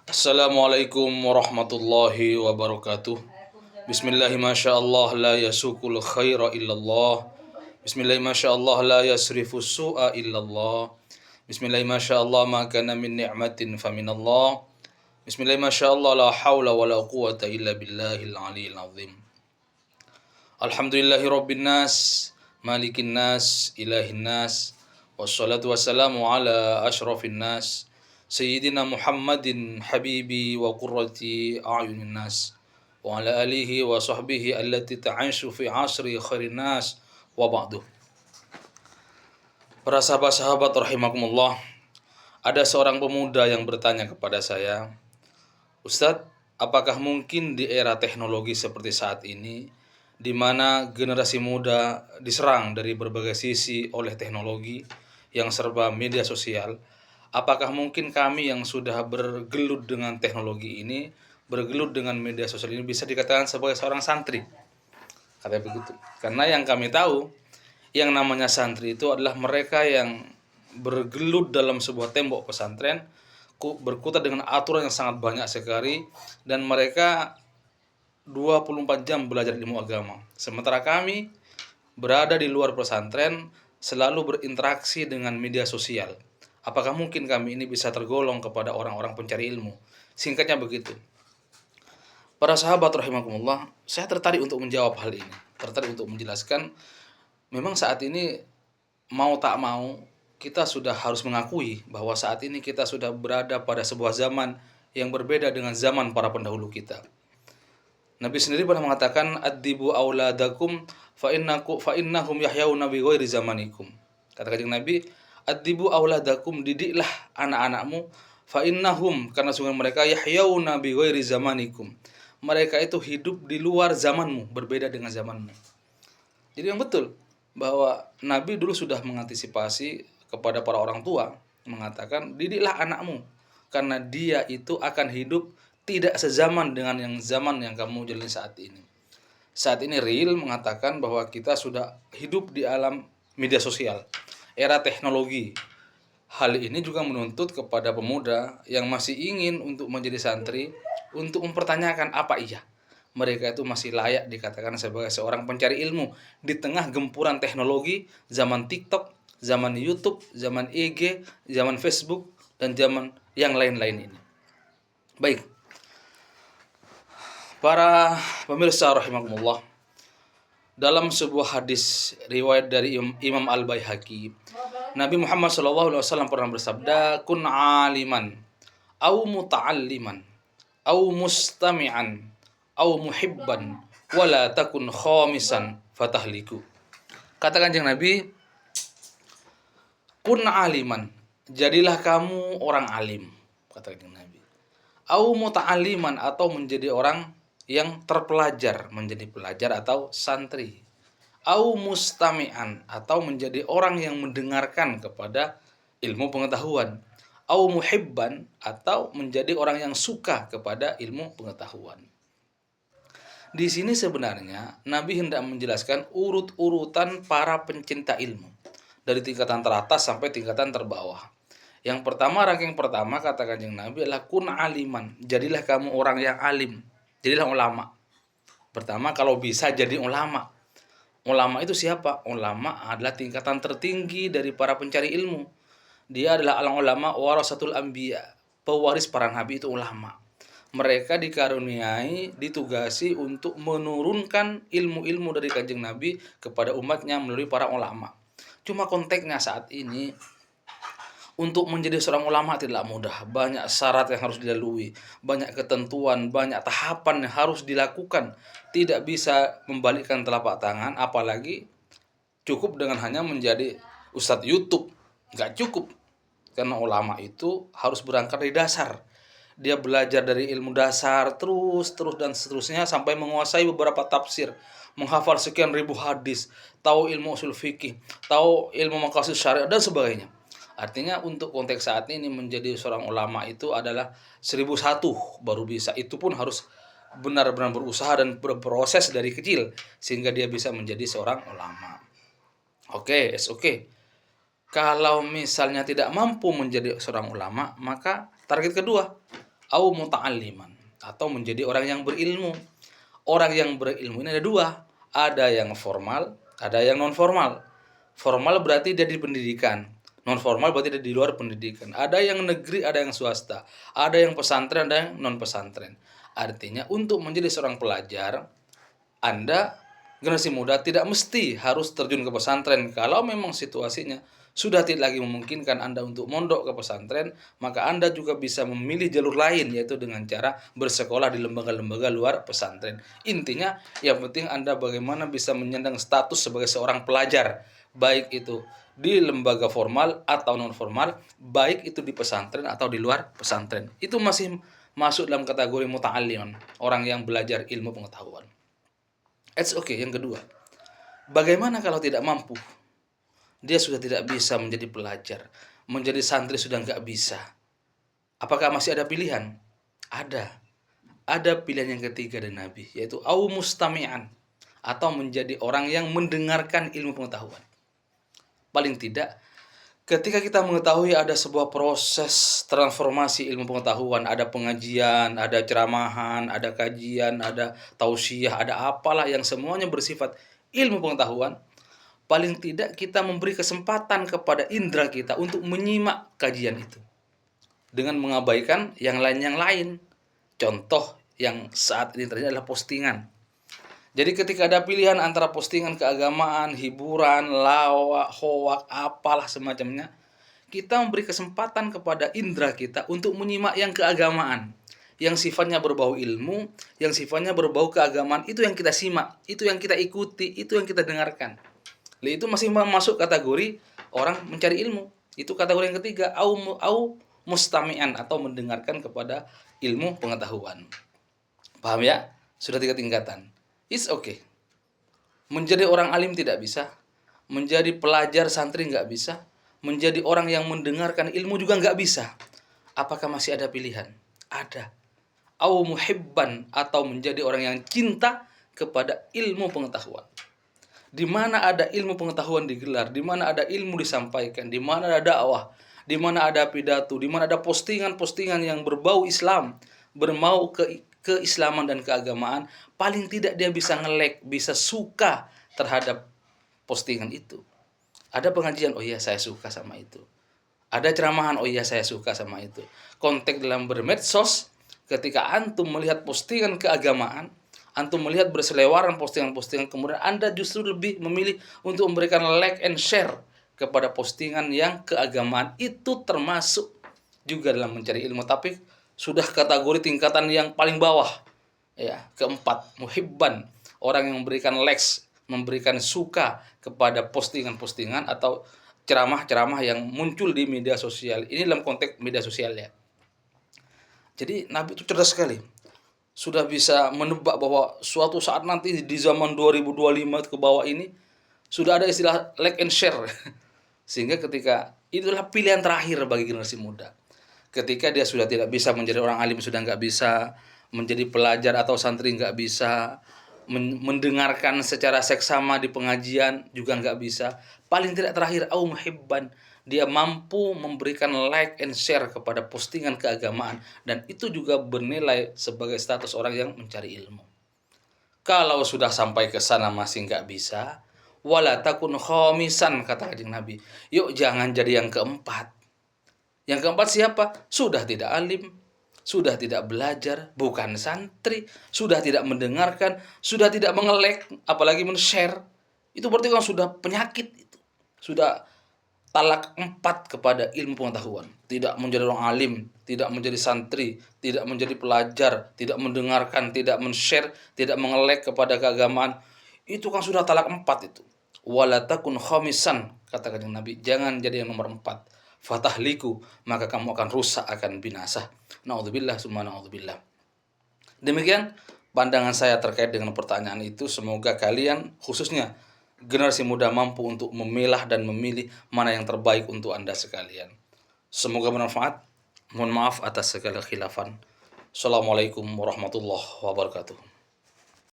Assalamualaikum warahmatullahi wabarakatuh. Bismillahirrahmanirrahim. Masyaallah la yasukul khaira illallah. Bismillahirrahmanirrahim. Masyaallah la yasrifus su'a illallah. Bismillahirrahmanirrahim. Masyaallah ma kana min ni'matin faminallah. Bismillahirrahmanirrahim. Masyaallah la haula wala quwata illa billahil aliyil azim. Alhamdulillahi rabbin nas, malikin nas, ilahin nas. Wassalatu wassalamu ala asyrafin nas, Sayyidina Muhammadin habibi wa qurrati a'yunin nas, wa ala alihi wa sahbihi allati ta'aishu fi asri khairin nas, wa ba'du. Para sahabat-sahabat rahimakumullah, ada seorang pemuda yang bertanya kepada saya, Ustadz, apakah mungkin di era teknologi seperti saat ini, di mana generasi muda diserang dari berbagai sisi oleh teknologi yang serba media sosial, apakah mungkin kami yang sudah bergelut dengan teknologi ini, bergelut dengan media sosial ini bisa dikatakan sebagai seorang santri? Katanya begitu. Karena yang kami tahu, yang namanya santri itu adalah mereka yang bergelut dalam sebuah tembok pesantren, berkutat dengan aturan yang sangat banyak sekali, dan mereka 24 jam belajar ilmu agama. Sementara kami berada di luar pesantren, selalu berinteraksi dengan media sosial. Apakah mungkin kami ini bisa tergolong kepada orang-orang pencari ilmu? Singkatnya begitu. Para sahabat rahimakumullah, saya tertarik untuk menjawab hal ini. Tertarik untuk menjelaskan, memang saat ini mau tak mau kita sudah harus mengakui bahwa saat ini kita sudah berada pada sebuah zaman yang berbeda dengan zaman para pendahulu kita. Nabi sendiri pernah mengatakan, "Addibu auladakum fa innahum yahyauna bi ghairi zamanikum." Kata Kanjeng Nabi, "Addibu auladakum, didiklah anak-anakmu, fa innahum, karena sungguh mereka yahyauna bi ghairi zamanikum. Mereka itu hidup di luar zamanmu, berbeda dengan zamanmu." Jadi yang betul bahwa Nabi dulu sudah mengantisipasi kepada para orang tua, mengatakan, "Didiklah anakmu karena dia itu akan hidup tidak sezaman dengan zaman yang kamu jalani saat ini." Saat ini real mengatakan bahwa kita sudah hidup di alam media sosial, era teknologi. Hal ini juga menuntut kepada pemuda yang masih ingin untuk menjadi santri untuk mempertanyakan apa iya mereka itu masih layak dikatakan sebagai seorang pencari ilmu di tengah gempuran teknologi zaman TikTok, zaman YouTube, zaman IG, zaman Facebook, dan zaman yang lain-lain ini. Baik, para pemirsa rahimakumullah, dalam sebuah hadis riwayat dari Imam Al-Baihaqi, Nabi Muhammad SAW pernah bersabda, "Kun aliman, au muta'alliman, au mustami'an, au muhibban, wala takun khamisan fatahliku." Kata Kanjeng Nabi, "Kun aliman, jadilah kamu orang alim," kata Kanjeng Nabi. "Au muta'alliman," atau menjadi orang yang terpelajar, menjadi pelajar atau santri. "Au mustami'an," atau menjadi orang yang mendengarkan kepada ilmu pengetahuan. "Au muhibban," atau menjadi orang yang suka kepada ilmu pengetahuan. Di sini sebenarnya Nabi hendak menjelaskan urut-urutan para pencinta ilmu dari tingkatan teratas sampai tingkatan terbawah. Yang pertama, ranking pertama kata Kanjeng Nabi adalah kun aliman, jadilah kamu orang yang alim, jadilah ulama. Pertama, kalau bisa jadi ulama. Ulama itu siapa? Ulama adalah tingkatan tertinggi dari para pencari ilmu. Dia adalah al-ulama warasatul anbiya, pewaris para nabi itu ulama. Mereka dikaruniai, ditugasi untuk menurunkan ilmu-ilmu dari Kanjeng Nabi kepada umatnya melalui para ulama. Cuma konteksnya saat ini, untuk menjadi seorang ulama tidak mudah. Banyak syarat yang harus dilalui, banyak ketentuan, banyak tahapan yang harus dilakukan. Tidak bisa membalikkan telapak tangan, apalagi cukup dengan hanya menjadi ustadz YouTube. Nggak cukup, karena ulama itu harus berangkat dari dasar. Dia belajar dari ilmu dasar terus dan seterusnya sampai menguasai beberapa tafsir, menghafal sekian ribu hadis, tahu ilmu usul fikih, tahu ilmu maqasid syariat dan sebagainya. Artinya untuk konteks saat ini menjadi seorang ulama itu adalah 1001 baru bisa. Itu pun harus benar-benar berusaha dan berproses dari kecil sehingga dia bisa menjadi seorang ulama. Oke. Kalau misalnya tidak mampu menjadi seorang ulama, maka target kedua, au muta'alliman, atau menjadi orang yang berilmu. Orang yang berilmu ini ada dua, ada yang formal, ada yang non formal. Formal berarti dia di pendidikan, non formal berarti dia di luar pendidikan. Ada yang negeri, ada yang swasta, ada yang pesantren, ada yang non pesantren. Artinya untuk menjadi seorang pelajar, Anda generasi muda tidak mesti harus terjun ke pesantren. Kalau memang situasinya sudah tidak lagi memungkinkan Anda untuk mondok ke pesantren, maka Anda juga bisa memilih jalur lain, yaitu dengan cara bersekolah di lembaga-lembaga luar pesantren. Intinya, yang penting Anda bagaimana bisa menyandang status sebagai seorang pelajar, baik itu di lembaga formal atau non formal, baik itu di pesantren atau di luar pesantren. Itu masih masuk dalam kategori muta'alliman, orang yang belajar ilmu pengetahuan. It's okay. Yang kedua, bagaimana kalau tidak mampu? Dia sudah tidak bisa menjadi pelajar, menjadi santri sudah nggak bisa. Apakah masih ada pilihan? Ada. Ada pilihan yang ketiga dari Nabi, yaitu au mustami'an, atau menjadi orang yang mendengarkan ilmu pengetahuan. Paling tidak, ketika kita mengetahui ada sebuah proses transformasi ilmu pengetahuan, ada pengajian, ada ceramahan, ada kajian, ada tausiah, ada apalah yang semuanya bersifat ilmu pengetahuan, paling tidak kita memberi kesempatan kepada indera kita untuk menyimak kajian itu dengan mengabaikan yang lain. Contoh yang saat ini terjadi adalah postingan. Jadi ketika ada pilihan antara postingan keagamaan, hiburan, lawak, hoak, apalah semacamnya, kita memberi kesempatan kepada indera kita untuk menyimak yang keagamaan, yang sifatnya berbau ilmu, yang sifatnya berbau keagamaan, itu yang kita simak, itu yang kita ikuti, itu yang kita dengarkan. Itu masih masuk kategori orang mencari ilmu. Itu kategori yang ketiga, au mustami'an, atau mendengarkan kepada ilmu pengetahuan. Paham ya? Sudah 3 tingkatan. It's okay. Menjadi orang alim tidak bisa, menjadi pelajar santri nggak bisa, menjadi orang yang mendengarkan ilmu juga nggak bisa. Apakah masih ada pilihan? Ada. Au muhibban, atau menjadi orang yang cinta kepada ilmu pengetahuan. Di mana ada ilmu pengetahuan digelar, di mana ada ilmu disampaikan, di mana ada dakwah, di mana ada pidato, di mana ada postingan-postingan yang berbau Islam, bermau keislaman dan keagamaan, paling tidak dia bisa nge-like, bisa suka terhadap postingan itu. Ada pengajian, oh iya saya suka sama itu. Ada ceramahan, oh iya saya suka sama itu. Konteks dalam bermedsos, ketika antum melihat postingan keagamaan, antum melihat berselewaran postingan-postingan, kemudian Anda justru lebih memilih untuk memberikan like and share kepada postingan yang keagamaan, itu termasuk juga dalam mencari ilmu, tapi sudah kategori tingkatan yang paling bawah. Ya, keempat, muhibban, orang yang memberikan likes, memberikan suka kepada postingan-postingan atau ceramah-ceramah yang muncul di media sosial. Ini dalam konteks media sosial ya. Jadi Nabi itu cerdas sekali. Sudah bisa menebak bahwa suatu saat nanti di zaman 2025 ke bawah ini sudah ada istilah like and share. Sehingga ketika itulah pilihan terakhir bagi generasi muda. Ketika dia sudah tidak bisa menjadi orang alim, sudah nggak bisa menjadi pelajar atau santri, nggak bisa mendengarkan secara seksama di pengajian juga nggak bisa. Paling tidak terakhir, au muhibban, dia mampu memberikan like and share kepada postingan keagamaan, dan itu juga bernilai sebagai status orang yang mencari ilmu. Kalau sudah sampai ke sana masih nggak bisa, wala takun khamisan, kata Kanjeng Nabi. Yuk jangan jadi yang keempat. Yang keempat siapa? Sudah tidak alim, sudah tidak belajar, bukan santri, sudah tidak mendengarkan, sudah tidak mengelek, apalagi men-share. Itu berarti kan sudah penyakit itu. Sudah talak 4 kepada ilmu pengetahuan. Tidak menjadi orang alim, tidak menjadi santri, tidak menjadi pelajar, tidak mendengarkan, tidak men-share, tidak mengelek kepada keagamaan. Itu kan sudah talak 4 itu. Wala takun khamisan, kata Kanjeng Nabi, jangan jadi yang nomor 4. Fatahliku, maka kamu akan rusak, akan binasa. Na'udzubillah, summa na'udzubillah. Demikian pandangan saya terkait dengan pertanyaan itu. Semoga kalian, khususnya generasi muda, mampu untuk memilah dan memilih mana yang terbaik untuk Anda sekalian. Semoga bermanfaat. Mohon maaf atas segala khilafan. Assalamualaikum warahmatullahi wabarakatuh.